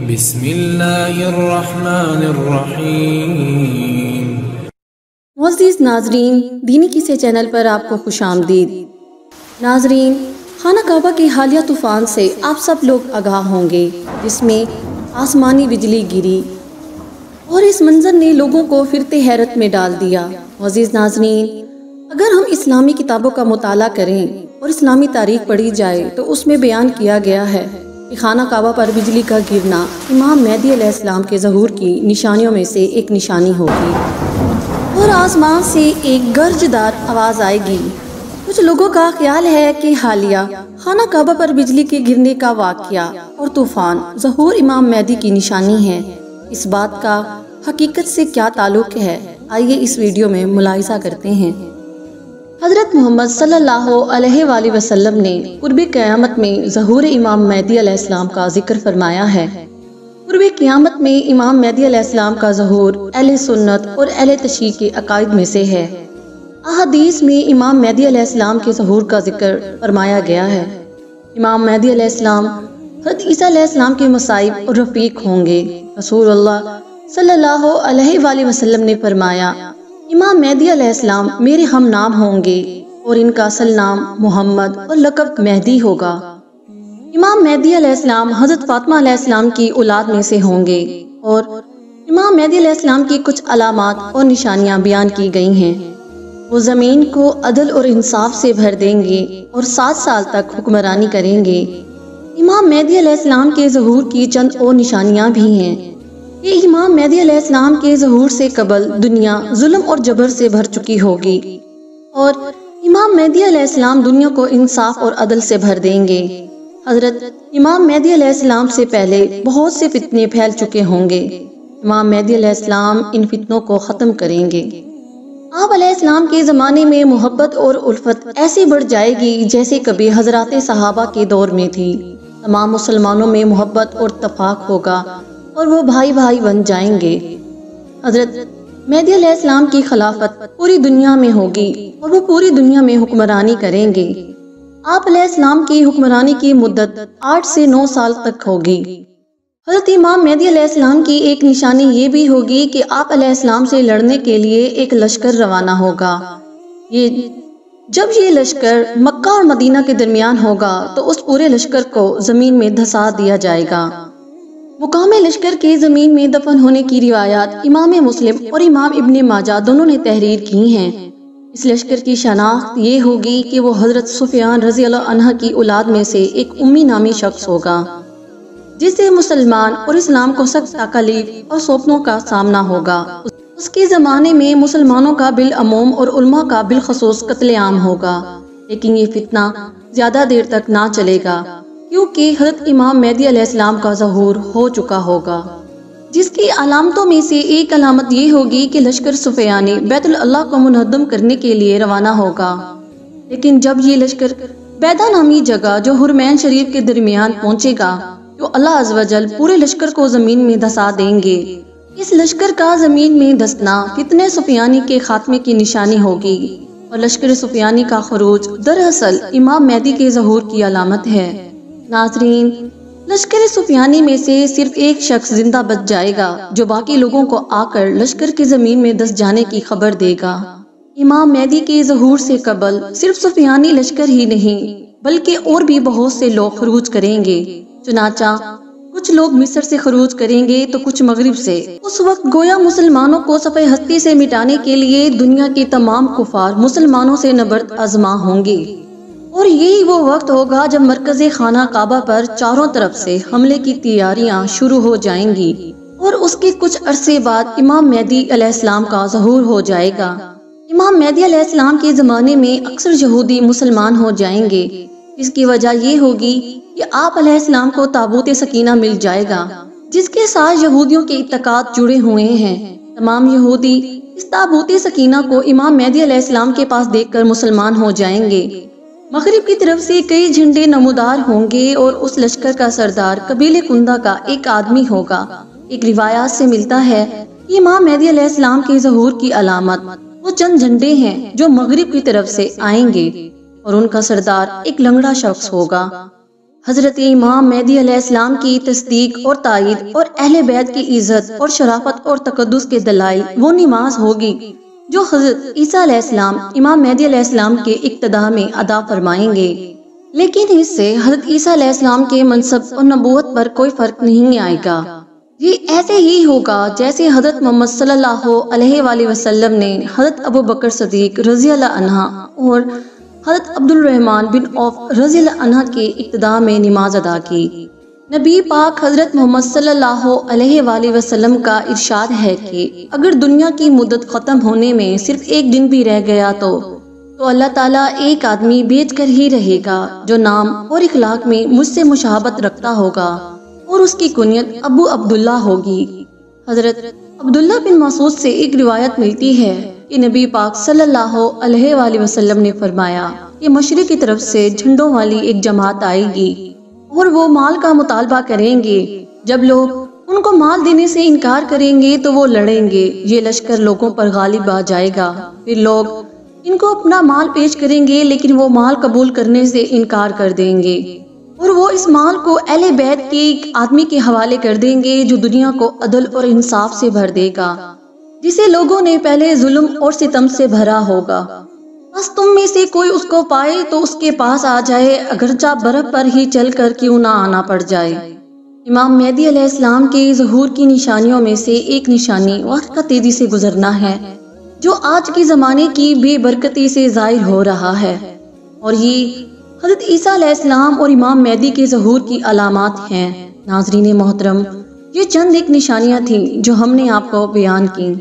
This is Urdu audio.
بسم اللہ الرحمن الرحیم۔ معزز ناظرین، دینی قصے چینل پر آپ کو خوش آمدید۔ ناظرین، خانہ کعبہ کے حالیہ طوفان سے آپ سب لوگ آگاہ ہوں گے، جس میں آسمانی بجلی گری اور اس منظر نے لوگوں کو فرتے حیرت میں ڈال دیا۔ معزز ناظرین، اگر ہم اسلامی کتابوں کا مطالعہ کریں اور اسلامی تاریخ پڑھی جائے تو اس میں بیان کیا گیا ہے کہ خانہ کعبہ پر بجلی کا گرنا امام مہدی علیہ السلام کے ظہور کی نشانیوں میں سے ایک نشانی ہوگی اور آسمان سے ایک گرجدار آواز آئے گی۔ کچھ لوگوں کا خیال ہے کہ حالیہ خانہ کعبہ پر بجلی کے گرنے کا واقعہ اور طوفان ظہور امام مہدی کی نشانی ہے۔ اس بات کا حقیقت سے کیا تعلق ہے، آئیے اس ویڈیو میں ملاحظہ کرتے ہیں۔ حضرت محمد صلی اللہ علیہ وآلہ وسلم نے قرب قیامت میں ظہور امام مہدی علیہ السلام کا ذکر فرمایا ہے۔ قرب قیامت میں امام مہدی علیہ السلام کا ظہور اہل سنت اور اہل تشیع کے عقائد میں سے ہے۔ احادیث میں امام مہدی علیہ السلام کے ظہور کا ذکر فرمایا گیا ہے۔ امام مہدی علیہ السلام حضرت عیسیٰ علیہ السلام کے مصائب اور رفیق ہوں گے۔ رسول اللہ صلی اللہ علیہ وآلہ وسلم نے فرمایا، امام مہدی علیہ السلام میرے ہم نام ہوں گے اور ان کا اصل نام محمد اور لقب مہدی ہوگا۔ امام مہدی علیہ السلام حضرت فاطمہ علیہ السلام کی اولاد میں سے ہوں گے اور امام مہدی علیہ السلام کی کچھ علامات اور نشانیاں بیان کی گئی ہیں۔ وہ زمین کو عدل اور انصاف سے بھر دیں گے اور 7 سال تک حکمرانی کریں گے۔ امام مہدی علیہ السلام کے ظہور کی چند اور نشانیاں بھی ہیں کہ امام مہدی علیہ السلام کے ظہور سے قبل دنیا ظلم اور جبر سے بھر چکی ہوگی اور امام مہدی علیہ السلام دنیا کو انصاف اور عدل سے بھر دیں گے۔ حضرت امام مہدی علیہ السلام سے پہلے بہت سے فتنے پھیل چکے ہوں گے۔ امام مہدی علیہ السلام ان فتنوں کو ختم کریں گے۔ آپ علیہ السلام کے زمانے میں محبت اور الفت ایسی بڑھ جائے گی جیسے کبھی حضرات صحابہ کے دور میں تھی۔ تمام مسلمانوں میں محبت اور اتفاق ہوگا اور وہ بھائی بھائی بن جائیں گے۔ حضرت مہدی علیہ السلام کی خلافت پوری دنیا میں ہوگی اور وہ پوری دنیا میں حکمرانی کریں گے۔ آپ علیہ السلام کی حکمرانی کی مدت 8 سے 9 سال تک ہوگی۔ حضرت امام مہدی علیہ السلام کی ایک نشانی یہ بھی ہوگی کہ آپ علیہ السلام سے لڑنے کے لیے ایک لشکر روانہ ہوگا۔ جب یہ لشکر مکہ اور مدینہ کے درمیان ہوگا تو اس پورے لشکر کو زمین میں دھسا دیا جائے گا۔ مقام لشکر کے زمین میں دفن ہونے کی روایات امام مسلم اور امام ابن ماجہ دونوں نے تحریر کی ہیں۔ اس لشکر کی شناخت یہ ہوگی کہ وہ حضرت سفیان رضی اللہ عنہ کی اولاد میں سے ایک امی نامی شخص ہوگا، جسے مسلمان اور اسلام کو سخت تکالیف اور سوپنوں کا سامنا ہوگا۔ اس کے زمانے میں مسلمانوں کا بالعموم اور علماء کا بالخصوص قتل عام ہوگا، لیکن یہ فتنہ زیادہ دیر تک نہ چلے گا کیونکہ حضرت امام مہدی علیہ السلام کا ظہور ہو چکا ہوگا۔ جس کی علامتوں میں سے ایک علامت یہ ہوگی کہ لشکر سفیانی بیت اللہ کو منہدم کرنے کے لیے روانہ ہوگا، لیکن جب یہ لشکر بیدہ نامی جگہ جو حرمین شریف کے درمیان پہنچے گا تو اللہ عز و جل پورے لشکر کو زمین میں دھسا دیں گے۔ اس لشکر کا زمین میں دھسنا فتنہ سفیانی کے خاتمے کی نشانی ہوگی اور لشکر سفیانی کا خروج دراصل امام مہدی کے ظہور کی علامت ہے۔ ناظرین، لشکر سفیانی میں سے صرف ایک شخص زندہ بچ جائے گا جو باقی لوگوں کو آ کر لشکر کی زمین میں دھس جانے کی خبر دے گا۔ امام مہدی کے ظہور سے قبل صرف سفیانی لشکر ہی نہیں بلکہ اور بھی بہت سے لوگ خروج کریں گے۔ چنانچہ کچھ لوگ مصر سے خروج کریں گے تو کچھ مغرب سے۔ اس وقت گویا مسلمانوں کو صفحہ ہستی سے مٹانے کے لیے دنیا کے تمام کفار مسلمانوں سے نبرد آزما ہوں گے، اور یہی وہ وقت ہوگا جب مرکز خانہ کعبہ پر چاروں طرف سے حملے کی تیاریاں شروع ہو جائیں گی اور اس کے کچھ عرصے بعد امام مہدی علیہ السلام کا ظہور ہو جائے گا۔ امام مہدی علیہ السلام کے زمانے میں اکثر یہودی مسلمان ہو جائیں گے، جس کی وجہ یہ ہوگی کہ آپ علیہ السلام کو تابوت سکینہ مل جائے گا جس کے ساتھ یہودیوں کے اعتقاد جڑے ہوئے ہیں۔ تمام یہودی اس تابوت سکینہ کو امام مہدی علیہ السلام کے پاس دیکھ کر مسلمان ہو جائیں گے۔ مغرب کی طرف سے کئی جھنڈے نمودار ہوں گے اور اس لشکر کا سردار قبیلے کندہ کا ایک آدمی ہوگا۔ ایک روایات سے ملتا ہے کہ امام مہدی علیہ السلام کے ظہور کی علامت وہ چند جھنڈے ہیں جو مغرب کی طرف سے آئیں گے اور ان کا سردار ایک لنگڑا شخص ہوگا۔ حضرت امام مہدی علیہ السلام کی تصدیق اور تائید اور اہل بیت کی عزت اور شرافت اور تقدس کے دلائل وہ نماز ہوگی جو حضرت عیسیٰ علیہ السلام امام مہدی علیہ السلام کے اقتداء میں ادا فرمائیں گے، لیکن اس سے حضرت عیسیٰ علیہ السلام کے منصب اور نبوت پر کوئی فرق نہیں آئے گا۔ یہ ایسے ہی ہوگا جیسے حضرت محمد صلی اللہ علیہ وآلہ وسلم نے حضرت ابو بکر صدیق رضی اللہ عنہ اور حضرت عبد الرحمن بن عوف رضی اللہ عنہ کے اقتداء میں نماز ادا کی۔ نبی پاک حضرت محمد صلی اللہ علیہ وآلہ وسلم کا ارشاد ہے کہ اگر دنیا کی مدت ختم ہونے میں صرف ایک دن بھی رہ گیا تو اللہ تعالیٰ ایک آدمی بھیج کر ہی رہے گا جو نام اور اخلاق میں مجھ سے مشابہت رکھتا ہوگا اور اس کی کنیت ابو عبداللہ ہوگی۔ حضرت عبداللہ بن مسعود سے ایک روایت ملتی ہے کہ نبی پاک صلی اللہ علیہ وآلہ وسلم نے فرمایا کہ مشرق کی طرف سے جھنڈوں والی ایک جماعت آئے گی اور وہ مال کا مطالبہ کریں گے۔ جب لوگ ان کو مال دینے سے انکار کریں گے تو وہ لڑیں گے، یہ لشکر لوگوں پر غالب آ جائے گا، پھر لوگ ان کو اپنا مال پیش کریں گے لیکن وہ مال قبول کرنے سے انکار کر دیں گے اور وہ اس مال کو اہل بیت کے ایک آدمی کے حوالے کر دیں گے جو دنیا کو عدل اور انصاف سے بھر دے گا، جسے لوگوں نے پہلے ظلم اور ستم سے بھرا ہوگا۔ بس تم میں سے کوئی اس کو پائے تو اس کے پاس آ جائے، اگرچہ برف پر ہی چل کر کیوں نہ آنا پڑ جائے۔ امام مہدی علیہ السلام کے ظہور کی نشانیوں میں سے ایک نشانی وقت کا تیزی سے گزرنا ہے، جو آج کے زمانے کی بے برکتی سے ظاہر ہو رہا ہے، اور یہ حضرت عیسیٰ علیہ السلام اور امام مہدی کے ظہور کی علامات ہیں۔ ناظرین محترم، یہ چند ایک نشانیاں تھیں جو ہم نے آپ کو بیان کی۔